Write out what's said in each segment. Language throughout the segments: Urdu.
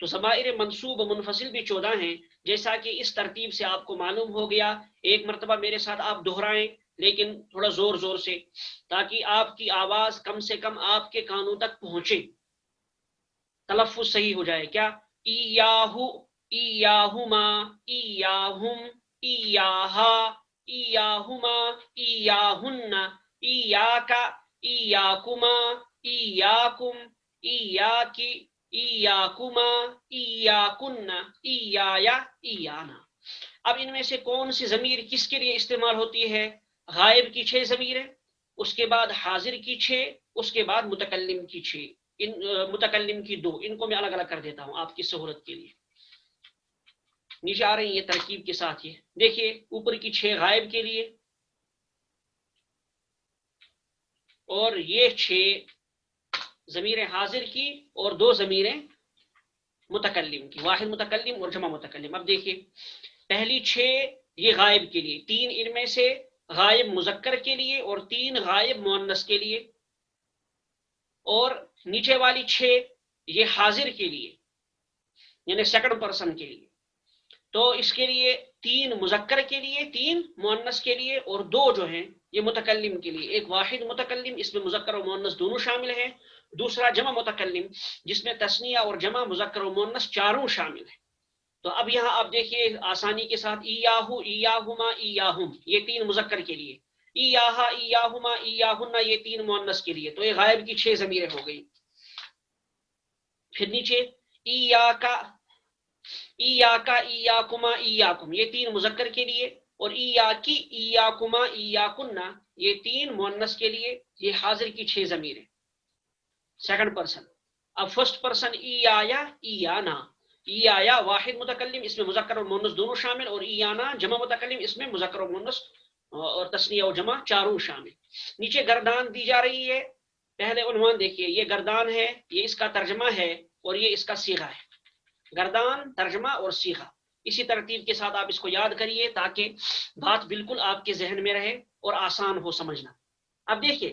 تو ضمائر منصوب و منفصل بھی 14 ہیں، جیسا کہ اس ترتیب سے آپ کو معلوم ہو گیا۔ ایک مرتبہ میرے ساتھ آپ دہرائیں، لیکن تھوڑا زور زور سے، تاکہ آپ کی آواز کم سے کم آپ کے کانوں تک پہنچے، تلفظ صحیح ہو جائے۔ کیا؟ ایاہو، ایاہما، ایاہم، ایاہا، ایاہما، ایاہن، ایاکا، ایاکما، ایاکم، ایاکی، ایاکما، ایاکن، ایایا، ایانا۔ اب ان میں سے کون سی ضمیر کس کے لیے استعمال ہوتی ہے؟ غائب کی 6 ضمیریں، اس کے بعد حاضر کی 6، اس کے بعد متکلم کی 6، متکلم کی 2۔ ان کو میں الگ الگ کر دیتا ہوں آپ کی سہولت کے لیے۔ نیچے آ رہی ہیں یہ ترکیب کے ساتھ، یہ دیکھیے اوپر کی 6 غائب کے لیے، اور یہ 6 ضمیر حاضر کی اور 2 ضمیریں متکلم کی، واحد متکلم اور جمع متکلم۔ اب دیکھیے پہلی 6 یہ غائب کے لیے، 3 ان میں سے غائب مذکر کے لیے اور 3 غائب مؤنث کے لیے، اور نیچے والی 6 یہ حاضر کے لیے، یعنی سیکنڈ پرسن کے لیے۔ تو اس کے لیے 3 مذکر کے لیے، 3 مؤنث کے لیے، اور 2 جو ہیں یہ متکلم کے لیے۔ ایک واحد متکلم، اس میں مذکر و مؤنث دونوں شامل ہیں، دوسرا جمع متکلم جس میں تثنیہ اور جمع، مذکر و مؤنث چاروں شامل ہیں۔ تو اب یہاں آپ دیکھیے آسانی کے ساتھ، ایاہو، ایاہما، ایاہم، یہ 3 مذکر کے لیے، ایاہا، ایاہما، ایاہن، یہ 3 مؤنث کے لیے۔ تو یہ غائب کی 6 ضمیریں ہو گئی۔ پھر نیچے ایاکا، ایاکا، ایاکما، ایاکم، یہ 3 مذکر کے لیے، اور ایاکی، ایاکما، ایاکن، یہ 3 مؤنث کے لیے۔ یہ حاضر کی 6 ضمیریں، سیکنڈ پرسن۔ اب فرسٹ پرسن، ایایا، ایانا، ایایا واحد متکلم، اس میں مذکر اور مؤنث دونوں شامل، اور ایانا جمع متکلم، اس میں مذکر اور مؤنث اور تثنیہ اور جمع چاروں شامل۔ نیچے گردان دی جا رہی ہے، پہلے عنوان دیکھیے، یہ گردان ہے، یہ اس کا ترجمہ ہے، اور یہ اس کا صیغہ ہے۔ گردان، ترجمہ اور صیغہ، اسی ترتیب کے ساتھ آپ اس کو یاد کریے تاکہ بات بالکل آپ کے ذہن میں رہے اور آسان ہو سمجھنا۔ اب دیکھیے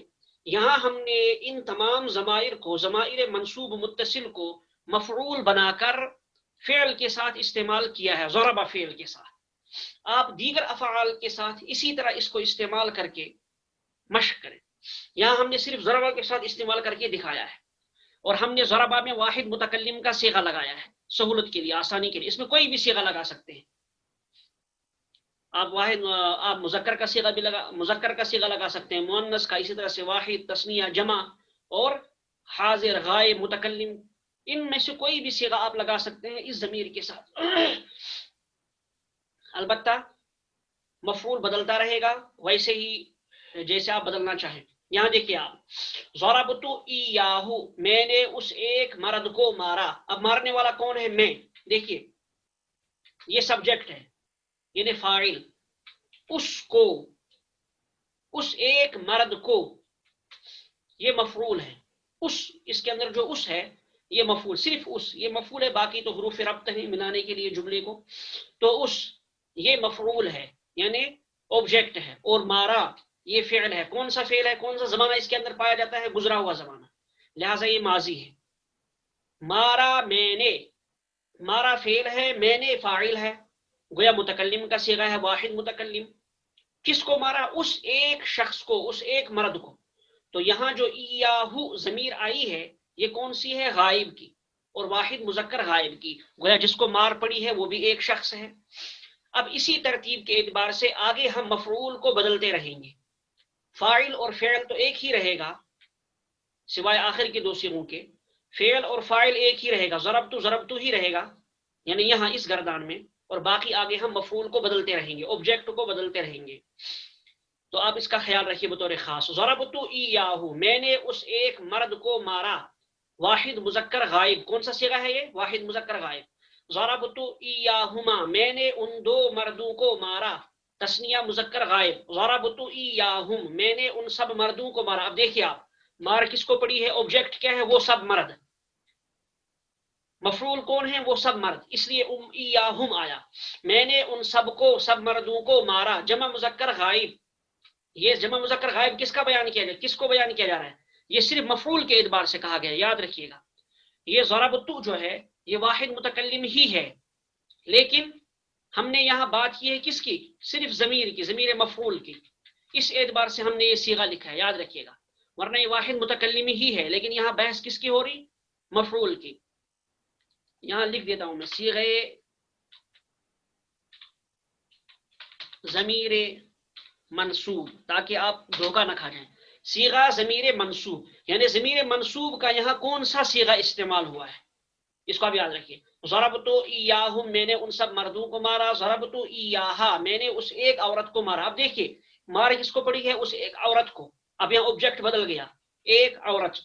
یہاں ہم نے ان تمام ضمائر کو، ضمائر منصوب متصل کو مفعول بنا کر فعل کے ساتھ استعمال کیا ہے، ضرب فعل کے ساتھ۔ آپ دیگر افعال کے ساتھ اسی طرح اس کو استعمال کر کے مشق کریں۔ یہاں ہم نے صرف ضربہ کے ساتھ استعمال کر کے دکھایا ہے، اور ہم نے ضربہ میں واحد متکلم کا صیغہ لگایا ہے سہولت کے لیے، آسانی کے لیے۔ اس میں کوئی بھی صیغہ لگا سکتے ہیں آپ، واحد، آپ مذکر کا صیغہ بھی لگا سکتے ہیں، مؤنث کا، اسی طرح سے واحد، تثنیہ، جمع، اور حاضر، غائب، متکلم، ان میں سے کوئی بھی صیغہ آپ لگا سکتے ہیں اس ضمیر کے ساتھ۔ البتہ مفعول بدلتا رہے گا ویسے ہی جیسے آپ بدلنا چاہیں۔ یہاں دیکھیے آپ، ضربت ایاہو، میں نے اس ایک مرد کو مارا۔ اب مارنے والا کون ہے؟ میں۔ دیکھیے یہ سبجیکٹ ہے، یعنی فاعل، اس کو، اس ایک مرد کو، یہ مفعول ہے۔ اس کے اندر جو اس ہے یہ مفعول، صرف اس، یہ مفعول ہے، باقی تو حروف ربط ہیں ملانے کے لیے جملے کو۔ تو اس، یہ مفعول ہے یعنی آبجیکٹ ہے، اور مارا یہ فعل ہے۔ کون سا فعل ہے؟ کون سا زمانہ اس کے اندر پایا جاتا ہے؟ گزرا ہوا زمانہ، لہٰذا یہ ماضی ہے۔ مارا، میں نے، مارا فعل ہے، میں نے فاعل ہے، گویا متکلم کا صیغہ ہے، واحد متکلم۔ کس کو مارا؟ اس ایک شخص کو، اس ایک مرد کو۔ تو یہاں جو ایاہو ضمیر آئی ہے یہ کون سی ہے؟ غائب کی، اور واحد مذکر غائب کی، گویا جس کو مار پڑی ہے وہ بھی ایک شخص ہے۔ اب اسی ترتیب کے اعتبار سے آگے ہم مفعول کو بدلتے رہیں گے۔ فاعل اور فعل تو ایک ہی رہے گا سوائے آخر کے 2 صیغوں کے، فعل اور فاعل ایک ہی رہے گا، ضربتو ہی رہے گا، یعنی یہاں اس گردان میں، اور باقی آگے ہم مفعول کو بدلتے رہیں گے، آبجیکٹ کو بدلتے رہیں گے۔ تو آپ اس کا خیال رکھیے بطور خاص، ضربت ایاہو، میں نے اس ایک مرد کو مارا، واحد مذکر غائب، کون سا صیغہ ہے یہ؟ واحد مذکر غائب۔ ضربت ایاہما، میں نے ان 2 مردوں کو مارا، تثنیہ مذکر غائب، ضربت ایاہم، میں نے ان سب مردوں کو مارا۔ اب دیکھیے آپ، مار کس کو پڑی ہے؟ آبجیکٹ کیا ہے؟ وہ سب مرد۔ مفعول کون ہے؟ وہ سب مرد، اس لیے ایاہم آیا۔ میں نے ان سب کو، سب مردوں کو مارا، جمع مذکر غائب۔ یہ جمع مذکر غائب کس کا بیان کیا جائے؟ کس کو بیان کیا جا رہا ہے؟ یہ صرف مفعول کے اعتبار سے کہا گیا، یاد رکھیے گا۔ یہ ضربتو جو ہے یہ واحد متکلم ہی ہے، لیکن ہم نے یہاں بات کی ہے کس کی؟ صرف ضمیر کی، ضمیر مفعول کی، اس اعتبار سے ہم نے یہ صیغہ لکھا ہے، یاد رکھیے گا، ورنہ یہ واحد متکلم ہی ہے، لیکن یہاں بحث کس کی ہو رہی؟ مفعول کی۔ یہاں لکھ دیتا ہوں میں صیغہ ضمیر منصوب، تاکہ آپ دھوکہ نہ کھا جائیں۔ صیغہ ضمیر منصوب، یعنی ضمیر منصوب کا یہاں کون سا صیغہ استعمال ہوا ہے، اس کو آپ یاد رکھیے۔ ضربتو ایاہم، میں نے ان سب مردوں کو مارا، ضربتو ایاہا، میں نے اس ایک عورت کو مارا۔ اب دیکھیے مار کس کو پڑی ہے؟ اس ایک عورت کو۔ اب یہاں آبجیکٹ بدل گیا، ایک عورت،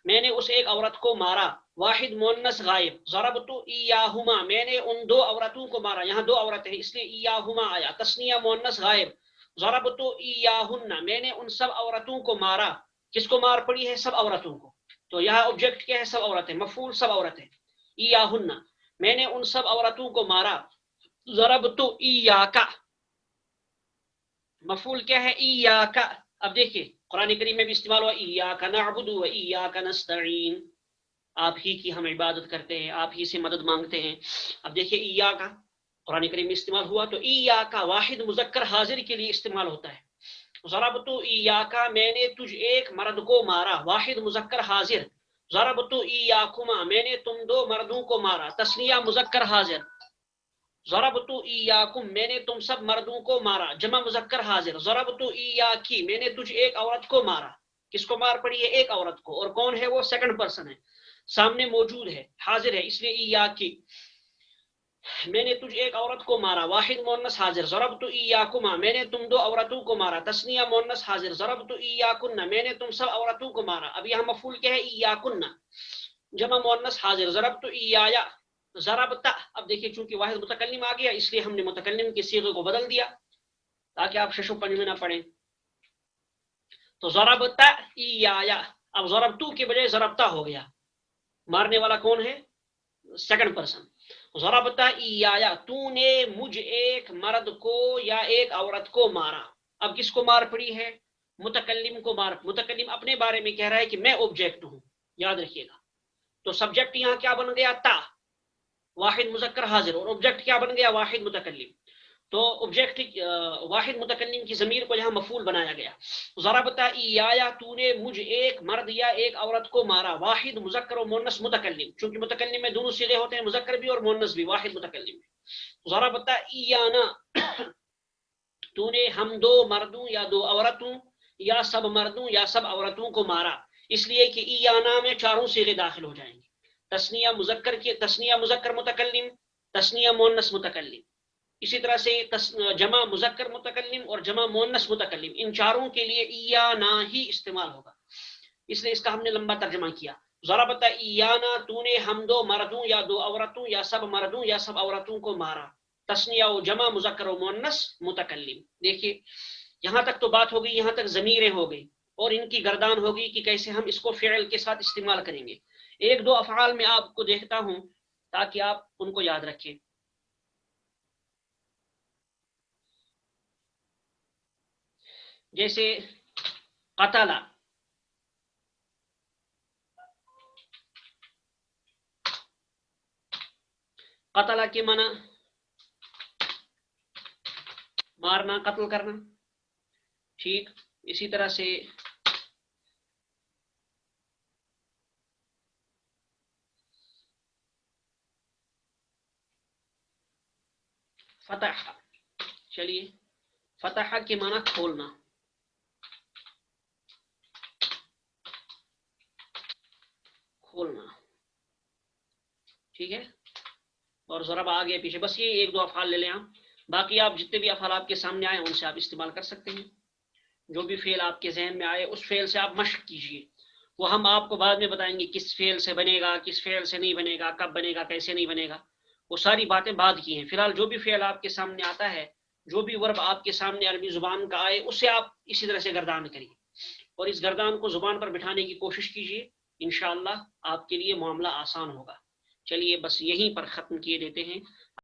میں نے اس ایک عورت کو مارا، واحد مؤنث غائب، ضربتو ایاہما، میں نے ان دو عورتوں کو مارا، یہاں دو عورتیں ہیں اس لیے ایاہما آیا، تثنیہ مؤنث غائب، ضربتو ایاہن، میں نے ان سب عورتوں کو مارا، کس کو مار پڑی ہے؟ سب عورتوں کو، تو یہاں آبجیکٹ کیا ہے؟ سب عورتیں، مفعول سب عورتیں، ایاہن، میں نے ان سب عورتوں کو مارا، ضربتو ایاکا، مفعول کیا ہے؟ ایاکا۔ اب دیکھیے قرآن کریم میں بھی استعمال ہوا ایاک نعبد و ایاک نستعین، آپ ہی کی ہم عبادت کرتے ہیں، آپ ہی سے مدد مانگتے ہیں۔ اب دیکھیے ایاک قرآن کریم میں استعمال ہوا، تو ایاک واحد مذکر حاضر کے لیے استعمال ہوتا ہے۔ ضربتو ایاک، میں نے تجھ ایک مرد کو مارا، واحد مذکر حاضر، ضربتو ایاکما، میں نے تم دو مردوں کو مارا، تثنیہ مذکر حاضر، ضربتو ایاکم، میں نے تم سب مردوں کو مارا، جمع مذکر حاضر، ضربتو ایاکی، میں نے تجھ ایک عورت کو مارا، کس کو مار پڑی ہے؟ ایک عورت کو، اور کون ہے وہ؟ سیکنڈ پرسن ہے، سامنے موجود ہے، حاضر ہے، اس لیے ایاکی، میں نے تجھ ایک عورت کو مارا، واحد مؤنث حاضر، ضربتو ایاکما، میں نے تم دو عورتوں کو مارا، تثنیہ مؤنث حاضر، ضربتو ایاکن، میں نے تم سب عورتوں کو مارا۔ اب یہاں مفعول کیا ہے؟ ایاکن، جمع مؤنث حاضر، ضربتو ایایا، ضربتا، اب دیکھیے چونکہ واحد متکلم آ گیا اس لیے ہم نے متکلم کے صیغے کو بدل دیا تاکہ آپ شش و پنج میں نہ پڑھیں۔ تو ضربتا ایایا، اب ضربتو کے بجائے ضربتا ہو گیا، مارنے والا کون ہے؟ Second person. ضربتا ایایا، تو نے مجھ ایک مرد کو یا ایک عورت کو مارا۔ اب کس کو مار پڑی ہے؟ متکلم کو مار، متکلم اپنے بارے میں کہہ رہا ہے کہ میں آبجیکٹ ہوں، یاد رکھیے گا۔ تو سبجیکٹ یہاں کیا بن گیا؟ تا، واحد مذکر حاضر، اور آبجیکٹ کیا بن گیا؟ واحد متکلم۔ تو آبجیکٹ واحد متکلم کی ضمیر کو یہاں مفعول بنایا گیا۔ ضربتا ایایا، تو نے مجھ ایک مرد یا ایک عورت کو مارا، واحد مذکر و مؤنث متکلم، چونکہ متکلم میں دونوں صیغے ہوتے ہیں، مذکر بھی اور مؤنث بھی، واحد متکلم میں۔ ضربتا ایانا، تو نے ہم دو مردوں یا دو عورتوں یا سب مردوں یا سب عورتوں کو مارا، اس لیے کہ ایانا میں چاروں صیغے داخل ہو جائیں گے، تثنیہ مذکر کی، تثنیہ مذکر متکلم، تثنیہ مؤنث متکلم، اسی طرح سے جمع مذکر متکلم اور جمع مؤنث متکلم، ان چاروں کے لیے ایانا ہی استعمال ہوگا، اس لیے اس کا ہم نے لمبا ترجمہ کیا۔ ضربت ایانا، تو نے ہم دو مردوں یا دو عورتوں یا سب مردوں یا سب عورتوں کو مارا، تثنیہ و جمع مذکر و مؤنث متکلم۔ دیکھیے یہاں تک تو بات ہو گئی، یہاں تک ضمیریں ہو گئی، اور ان کی گردان ہوگی کہ کیسے ہم اس کو فعل کے ساتھ استعمال کریں گے۔ ایک دو افعال میں آپ کو دیکھتا ہوں تاکہ آپ ان کو یاد رکھیں۔ جیسے قتل، قتل کے معنی مارنا، قتل کرنا، ٹھیک۔ اسی طرح سے فتح، چلیے فتح کے معنی کھولنا، کھولنا، ٹھیک ہے۔ اور ضرب آگے پیچھے، بس یہ ایک دو افعال لے لیں آپ، باقی آپ جتنے بھی افعال آپ کے سامنے آئے ان سے آپ استعمال کر سکتے ہیں۔ جو بھی فعل آپ کے ذہن میں آئے اس فعل سے آپ مشق کیجئے، وہ ہم آپ کو بعد میں بتائیں گے کس فعل سے بنے گا، کس فعل سے نہیں بنے گا، کب بنے گا، کیسے نہیں بنے گا، وہ ساری باتیں بعد کی ہیں۔ فی الحال جو بھی فعل آپ کے سامنے آتا ہے، جو بھی ورب آپ کے سامنے عربی زبان کا آئے، اس سے آپ اسی طرح سے گردان کریے، اور اس گردان کو زبان پر بٹھانے کی کوشش کیجیے، انشاءاللہ آپ کے لیے معاملہ آسان ہوگا۔ چلیے بس یہیں پر ختم کیے دیتے ہیں۔